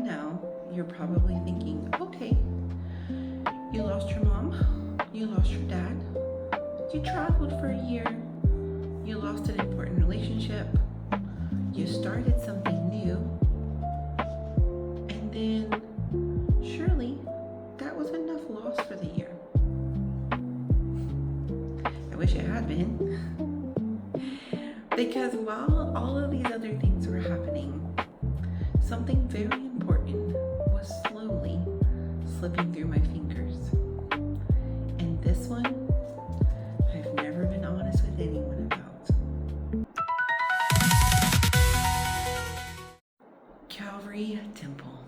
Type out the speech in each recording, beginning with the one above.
now, you're probably thinking, okay, you lost your mom, you lost your dad, you traveled for a year, you lost an important relationship, you started something new, and then surely that was enough loss for the year. I wish it had been. Because while all of these other things were happening, something very important was slowly slipping through my fingers. And this one, I've never been honest with anyone about. Calvary Temple.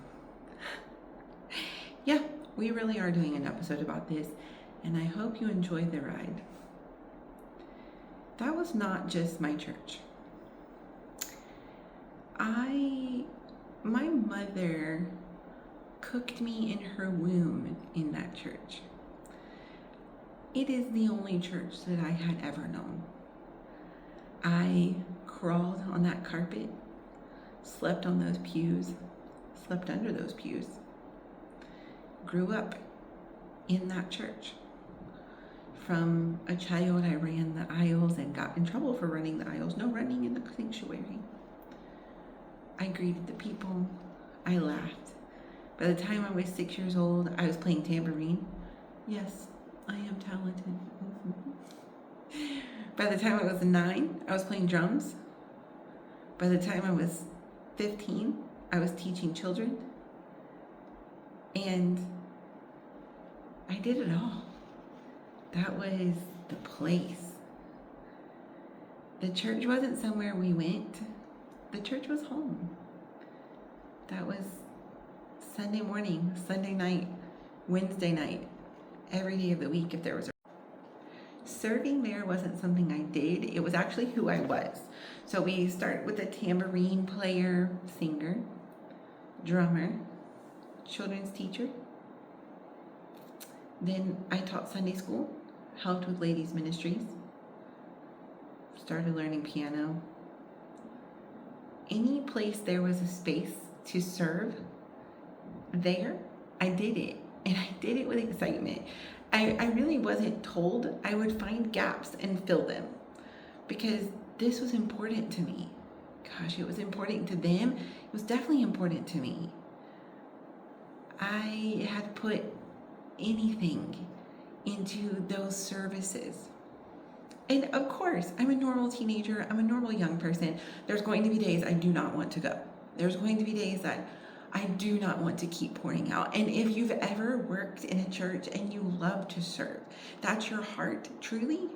Yeah, we really are doing an episode about this, and I hope you enjoy the ride. That was not just my church. My mother cooked me in her womb in that church. It is the only church that I had ever known. I crawled on that carpet, slept on those pews, slept under those pews, grew up in that church. From a child, I ran the aisles and got in trouble for running the aisles. No running in the sanctuary. I greeted the people. I laughed. By the time I was 6 years old, I was playing tambourine. Yes, I am talented. By the time I was 9, I was playing drums. By the time I was 15, I was teaching children. And I did it all. That was the place. The church wasn't somewhere we went. The church was home. That was Sunday morning, Sunday night, Wednesday night, every day of the week if there was a... Serving there wasn't something I did. It was actually who I was. So we start with a tambourine player, singer, drummer, children's teacher. Then I taught Sunday school, helped with ladies' ministries, started learning piano. Any place there was a space to serve, there, I did it. And I did it with excitement. I really wasn't told. I would find gaps and fill them because this was important to me. Gosh, it was important to them. It was definitely important to me. I had put anything into those services. And of course, I'm a normal teenager. I'm a normal young person. There's going to be days I do not want to go. There's going to be days that I do not want to keep pouring out. And if you've ever worked in a church and you love to serve, that's your heart, truly,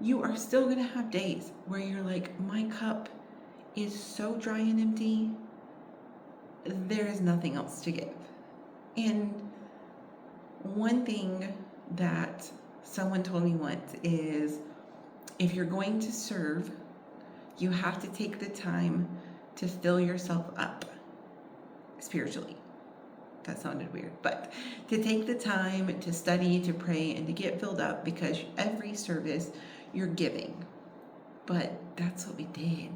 you are still going to have days where you're like, my cup is so dry and empty. There is nothing else to give. And one thing that someone told me once is, if you're going to serve, you have to take the time to fill yourself up spiritually. That sounded weird, but to take the time to study, to pray, and to get filled up, because every service you're giving. But that's what we did.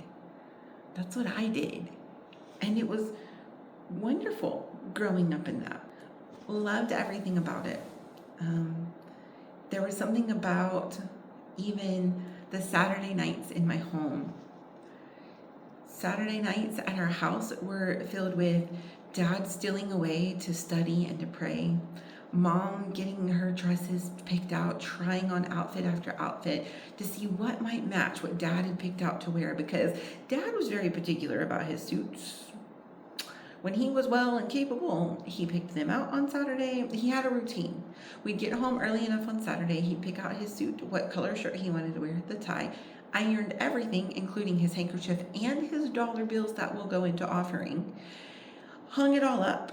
That's what I did. And it was wonderful growing up in that. Loved everything about it. There was something about even the Saturday nights in my home. Saturday nights at our house were filled with Dad stealing away to study and to pray, Mom getting her dresses picked out, trying on outfit after outfit to see what might match what Dad had picked out to wear, because Dad was very particular about his suits. When he was well and capable, he picked them out on Saturday. He had a routine. We'd get home early enough on Saturday. He'd pick out his suit, what color shirt he wanted to wear, the tie, ironed everything, including his handkerchief and his dollar bills that will go into offering, hung it all up,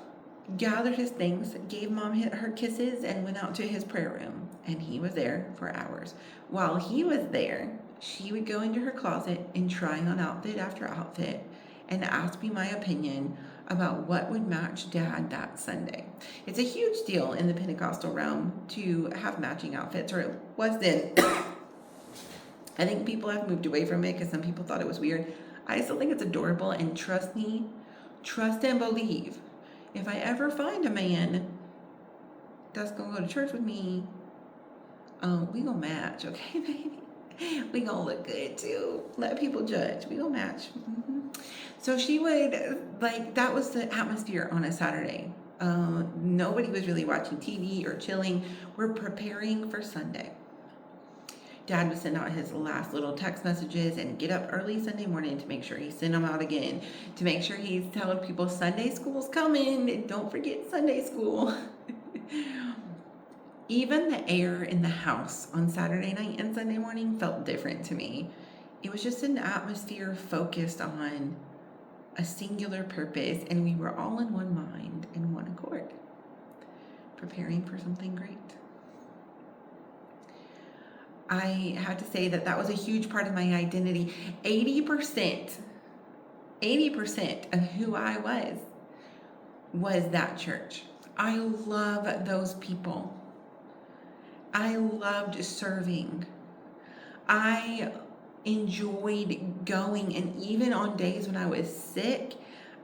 gathered his things, gave Mom her kisses, and went out to his prayer room. And he was there for hours. While he was there, she would go into her closet and try on outfit after outfit and ask me my opinion about what would match Dad that Sunday. It's a huge deal in the Pentecostal realm to have matching outfits, or it was then. I think people have moved away from it because some people thought it was weird. I still think it's adorable, and trust me, trust and believe. if I ever find a man that's going to go to church with me, we gonna match, okay, baby? We gonna look good too. Let people judge. We gonna match. So she would, like, that was the atmosphere on a Saturday. Nobody was really watching TV or chilling. We're preparing for Sunday. Dad would send out his last little text messages and get up early Sunday morning to make sure he sent them out again, to make sure he's telling people Sunday school's coming. Don't forget Sunday school. Even the air in the house on Saturday night and Sunday morning felt different to me. It was just an atmosphere focused on a singular purpose, and we were all in one mind and one accord, preparing for something great. I have to say that was a huge part of my identity. 80% of who I was that church. I love those people. I loved serving. I enjoyed going, and even on days when I was sick,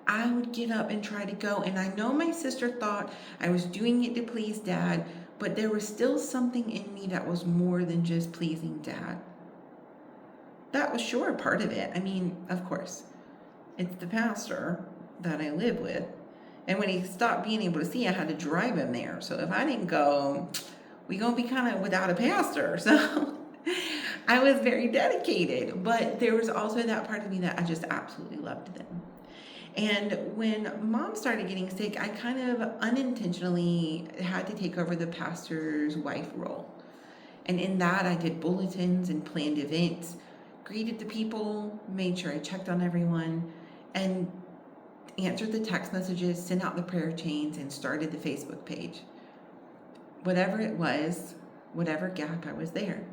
I would get up and try to go. And I know my sister thought I was doing it to please Dad, but there was still something in me that was more than just pleasing Dad. That was sure a part of it. I mean, of course, it's the pastor that I live with. And when he stopped being able to see, I had to drive him there. So if I didn't go, we gonna be kind of without a pastor. So I was very dedicated, but there was also that part of me that I just absolutely loved them. And when Mom started getting sick, I kind of unintentionally had to take over the pastor's wife role. And in that, I did bulletins and planned events, greeted the people, made sure I checked on everyone, and answered the text messages, sent out the prayer chains, and started the Facebook page. Whatever it was, whatever gap, I was there.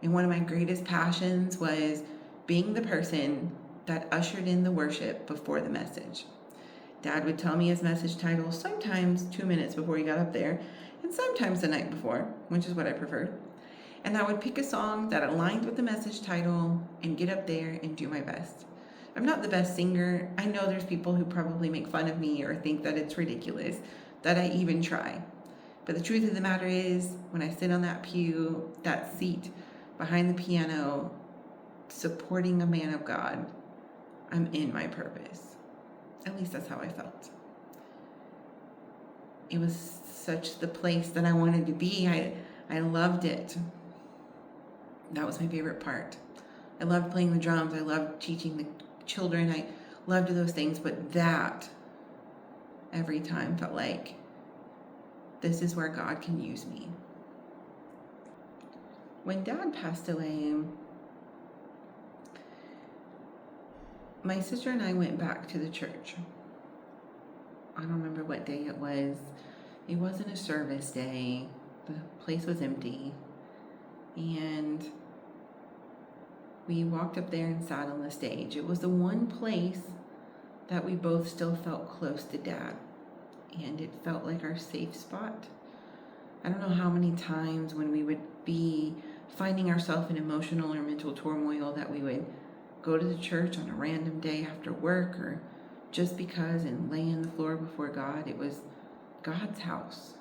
And one of my greatest passions was being the person that ushered in the worship before the message. Dad would tell me his message title sometimes 2 minutes before he got up there, and sometimes the night before, which is what I preferred. And I would pick a song that aligned with the message title and get up there and do my best. I'm not the best singer. I know there's people who probably make fun of me or think that it's ridiculous that I even try. But the truth of the matter is, when I sit on that pew, that seat behind the piano, supporting a man of God, I'm in my purpose. At least that's how I felt. It was such the place that I wanted to be. I loved it. That was my favorite part. I loved playing the drums. I loved teaching the children. I loved those things, but that every time felt like this is where God can use me. When Dad passed away, my sister and I went back to the church. I don't remember what day it was. It wasn't a service day. The place was empty. And we walked up there and sat on the stage. It was the one place that we both still felt close to Dad. And it felt like our safe spot. I don't know how many times when we would be finding ourselves in emotional or mental turmoil that we would go to the church on a random day after work or just because and lay on the floor before God. It was God's house.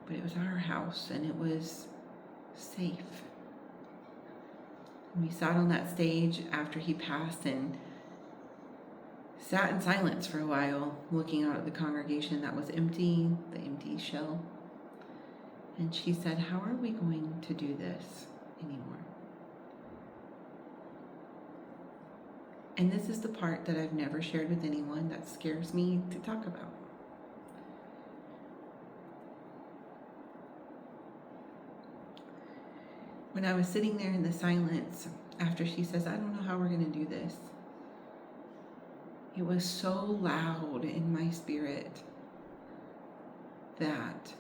But it was our house and it was safe. And we sat on that stage after he passed and sat in silence for a while, looking out at the congregation that was empty, the empty shell. And she said, "How are we going to do this anymore?" And this is the part that I've never shared with anyone that scares me to talk about. When I was sitting there in the silence after she says, "I don't know how we're going to do this," it was so loud in my spirit that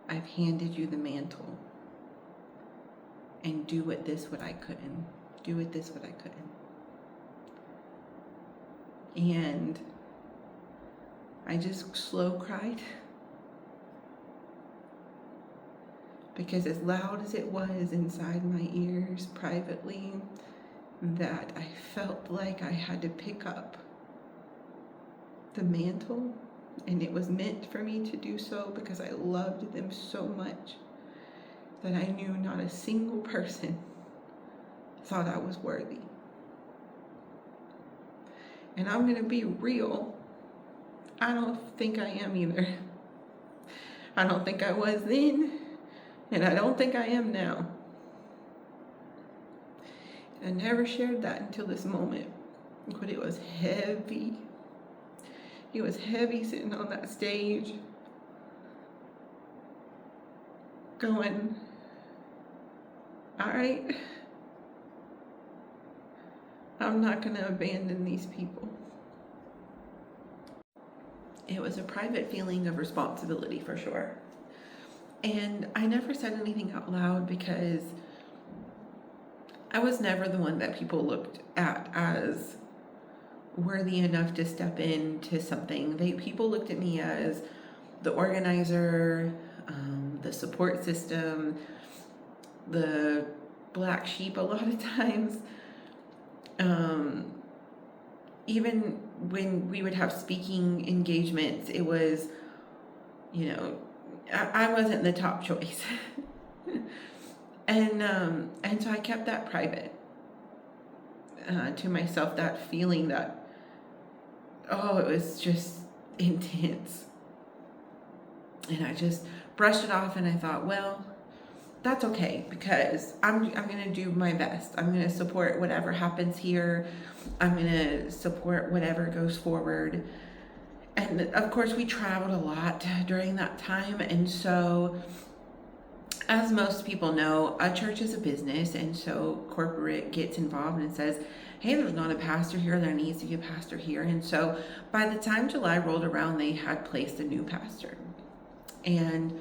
I've handed you the mantle, and do with this what I couldn't. Do with this what I couldn't. And I just slow cried. Because as loud as it was inside my ears privately, that I felt like I had to pick up the mantle, and it was meant for me to do so because I loved them so much that I knew not a single person thought I was worthy. And I'm going to be real. I don't think I am either. I don't think I was then, and I don't think I am now. I never shared that until this moment, but it was heavy. It was heavy sitting on that stage, going, all right, I'm not going to abandon these people. It was a private feeling of responsibility for sure. And I never said anything out loud because I was never the one that people looked at as worthy enough to step into something. People looked at me as the organizer, the support system, the black sheep a lot of times. Even when we would have speaking engagements, it was, I wasn't the top choice. And so I kept that private to myself, that feeling that, it was just intense. And I just brushed it off and I thought, well, that's okay because I'm going to do my best. I'm going to support whatever happens here. I'm going to support whatever goes forward. And of course, we traveled a lot during that time. And so, as most people know, a church is a business. And so corporate gets involved and says, hey, there's not a pastor here. There needs to be a pastor here. And so by the time July rolled around, they had placed a new pastor. And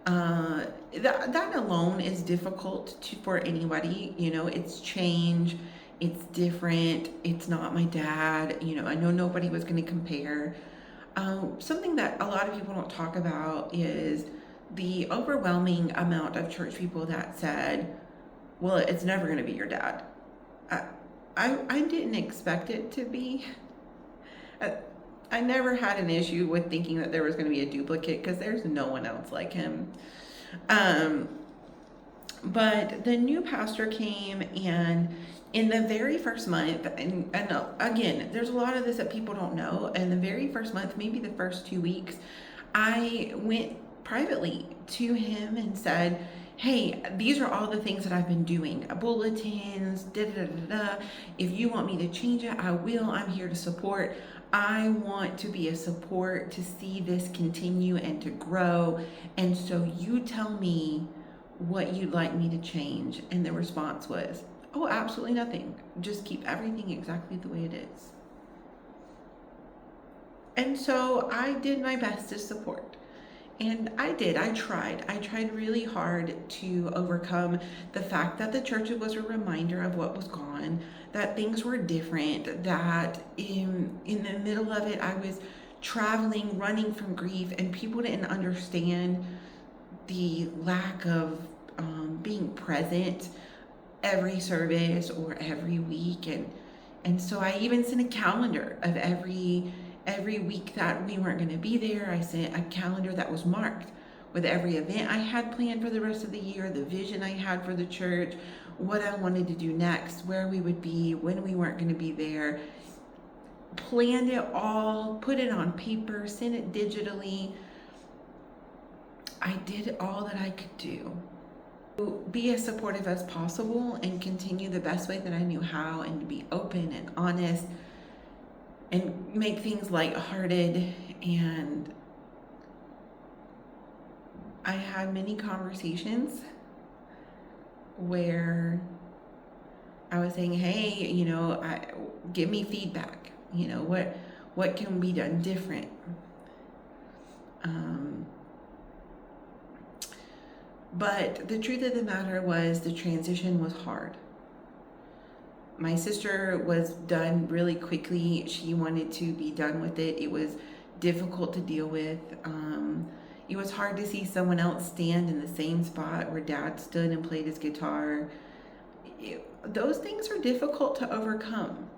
that alone is difficult for anybody. It's change, it's different, it's not my dad. I know nobody was going to compare. Something that a lot of people don't talk about is the overwhelming amount of church people that said, well, it's never going to be your dad. I didn't expect it to be. I never had an issue with thinking that there was going to be a duplicate because there's no one else like him. But the new pastor came, and in the very first month, and again, there's a lot of this that people don't know. In the very first month, maybe the first 2 weeks, I went privately to him and said, hey, these are all the things that I've been doing. Bulletins, If you want me to change it, I will. I'm here to support. I want to be a support to see this continue and to grow. And so you tell me what you'd like me to change. And the response was, oh, absolutely nothing. Just keep everything exactly the way it is. And so I did my best to support. And I tried really hard to overcome the fact that the church was a reminder of what was gone, that things were different, that in the middle of it, I was traveling, running from grief, and people didn't understand the lack of being present every service or every week. And so I even sent a calendar of every week that we weren't going to be there. I sent a calendar that was marked with every event I had planned for the rest of the year, the vision I had for the church, what I wanted to do next, where we would be, when we weren't going to be there. Planned it all, put it on paper, sent it digitally. I did all that I could do. Be as supportive as possible and continue the best way that I knew how, and to be open and honest and make things lighthearted. And I had many conversations where I was saying, hey, give me feedback. What can be done different? But the truth of the matter was the transition was hard. My sister was done really quickly. She wanted to be done with it. It was difficult to deal with. It was hard to see someone else stand in the same spot where Dad stood and played his guitar. Those things are difficult to overcome.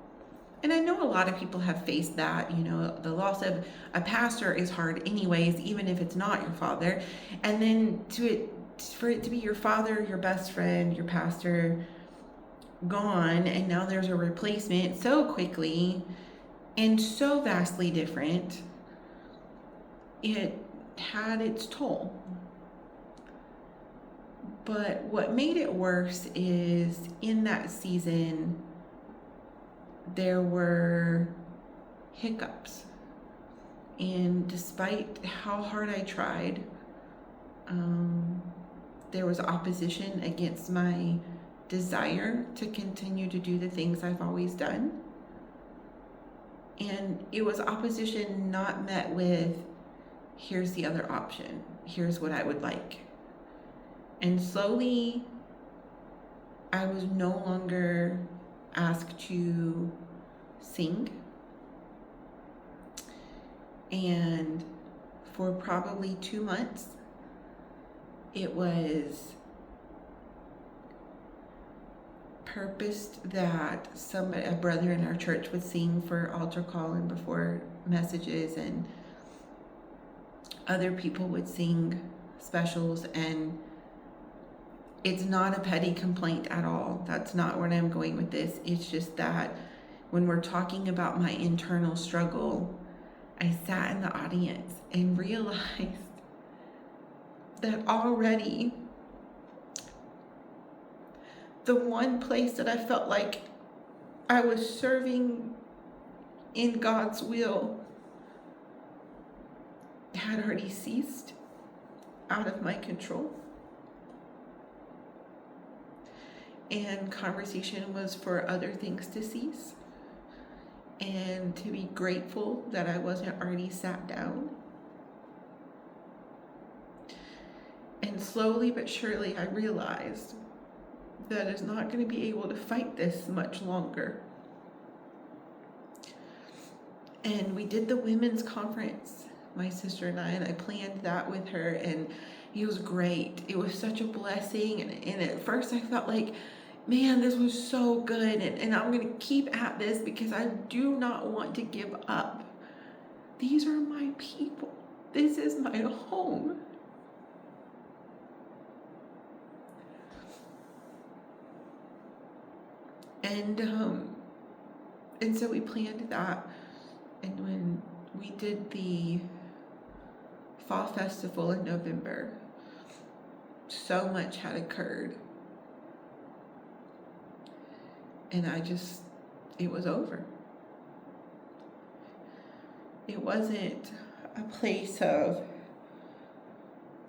And I know a lot of people have faced that. You know, the loss of a pastor is hard anyways, even if it's not your father. And then for it to be your father, your best friend, your pastor gone, and now there's a replacement so quickly and so vastly different, it had its toll. But what made it worse is in that season, there were hiccups. And despite how hard I tried, there was opposition against my desire to continue to do the things I've always done. And it was opposition not met with, here's the other option, here's what I would like. And slowly, I was no longer asked to sing. And for probably 2 months, it was purposed that a brother in our church would sing for altar call and before messages, and other people would sing specials. And it's not a petty complaint at all. That's not where I'm going with this. It's just that when we're talking about my internal struggle, I sat in the audience and realized that already the one place that I felt like I was serving in God's will had already ceased, out of my control. And conversation was for other things to cease, and to be grateful that I wasn't already sat down. And slowly but surely, I realized that I was not going to be able to fight this much longer. And we did the women's conference, my sister and I planned that with her, and it was great. It was such a blessing. And at first I felt like, man, this was so good, and I'm going to keep at this because I do not want to give up. These are my people. This is my home. And so we planned that. And when we did the fall festival in November, so much had occurred. And it was over. It wasn't a place of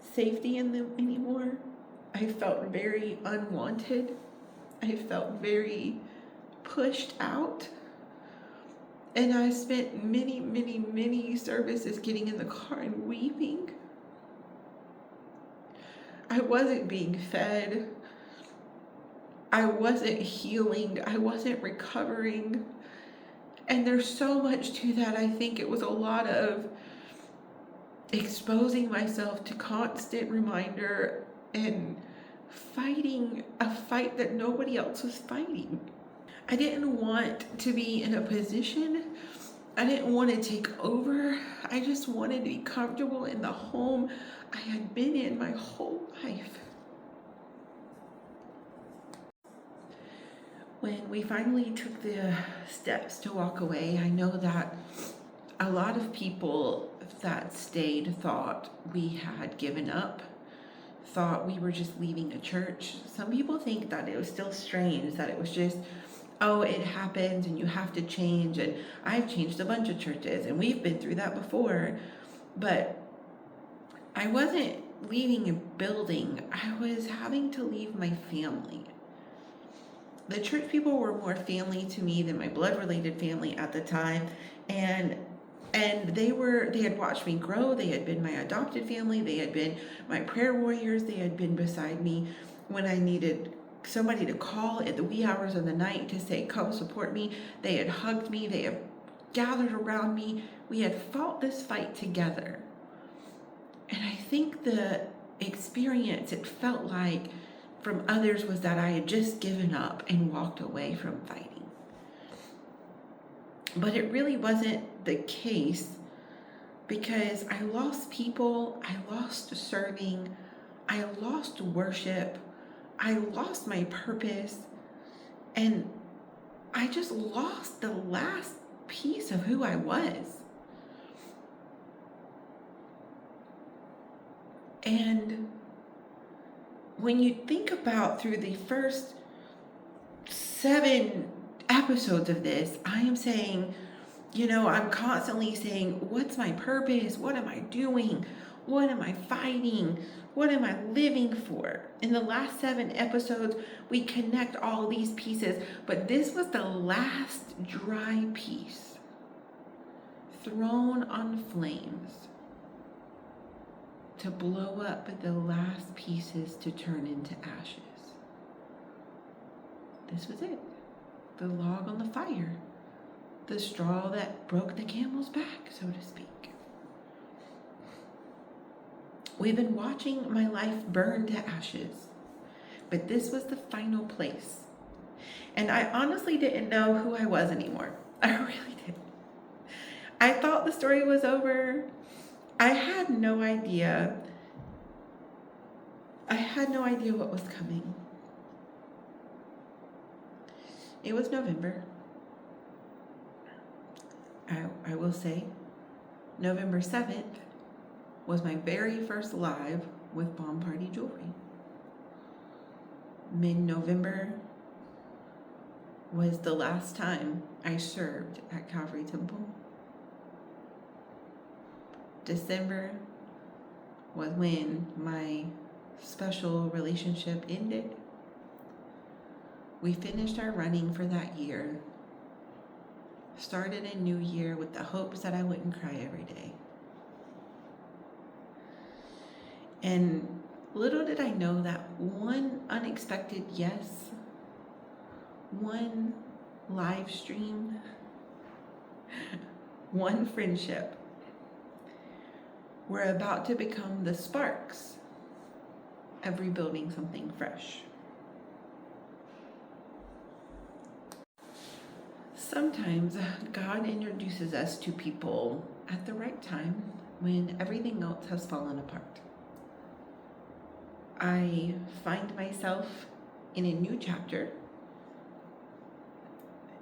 safety in them anymore. I felt very unwanted. I felt very pushed out. And I spent many, many, many services getting in the car and weeping. I wasn't being fed. I wasn't healing. I wasn't recovering. And there's so much to that. I think it was a lot of exposing myself to constant reminder and fighting a fight that nobody else was fighting. I didn't want to be in a position. I didn't want to take over. I just wanted to be comfortable in the home I had been in my whole life. When we finally took the steps to walk away, I know that a lot of people that stayed thought we had given up, thought we were just leaving a church. Some people think that it was still strange, that it was just, oh, it happens and you have to change. And I've changed a bunch of churches and we've been through that before. But I wasn't leaving a building. I was having to leave my family. The church people were more family to me than my blood-related family at the time. And they had watched me grow. They had been my adopted family. They had been my prayer warriors. They had been beside me when I needed somebody to call at the wee hours of the night to say, come support me. They had hugged me. They had gathered around me. We had fought this fight together. And I think the experience, it felt like, from others was that I had just given up and walked away from fighting. But it really wasn't the case, because I lost people, I lost serving, I lost worship, I lost my purpose, and I just lost the last piece of who I was. And when you think about through the first 7 episodes of this, I am saying, I'm constantly saying, what's my purpose? What am I doing? What am I fighting? What am I living for? In the last 7 episodes, we connect all these pieces, but this was the last dry piece thrown on flames to blow up the last pieces to turn into ashes. This was it. The log on the fire. The straw that broke the camel's back, so to speak. We've been watching my life burn to ashes, but this was the final place. And I honestly didn't know who I was anymore. I really didn't. I thought the story was over. I had no idea. What was coming. It was November. I will say, November 7th was my very first live with Bomb Party Jewelry. Mid-November was the last time I served at Calvary Temple. December was when my special relationship ended. We finished our running for that year. Started a new year with the hopes that I wouldn't cry every day. And little did I know that one unexpected yes, one live stream, one friendship were about to become the sparks of rebuilding something fresh. Sometimes God introduces us to people at the right time when everything else has fallen apart. I find myself in a new chapter,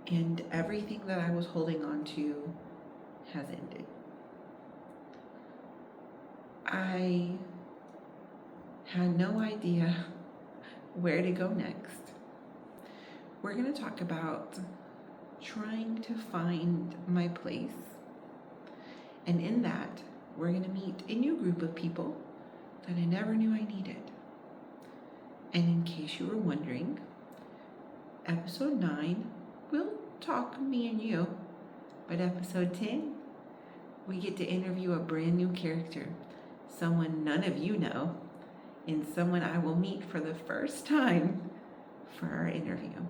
and everything that I was holding on to has ended. I had no idea where to go next. We're going to talk about trying to find my place. And in that, we're going to meet a new group of people that I never knew I needed. And in case you were wondering, episode 9, we'll talk me and you. But episode 10, we get to interview a brand new character, someone none of you know, and someone I will meet for the first time for our interview.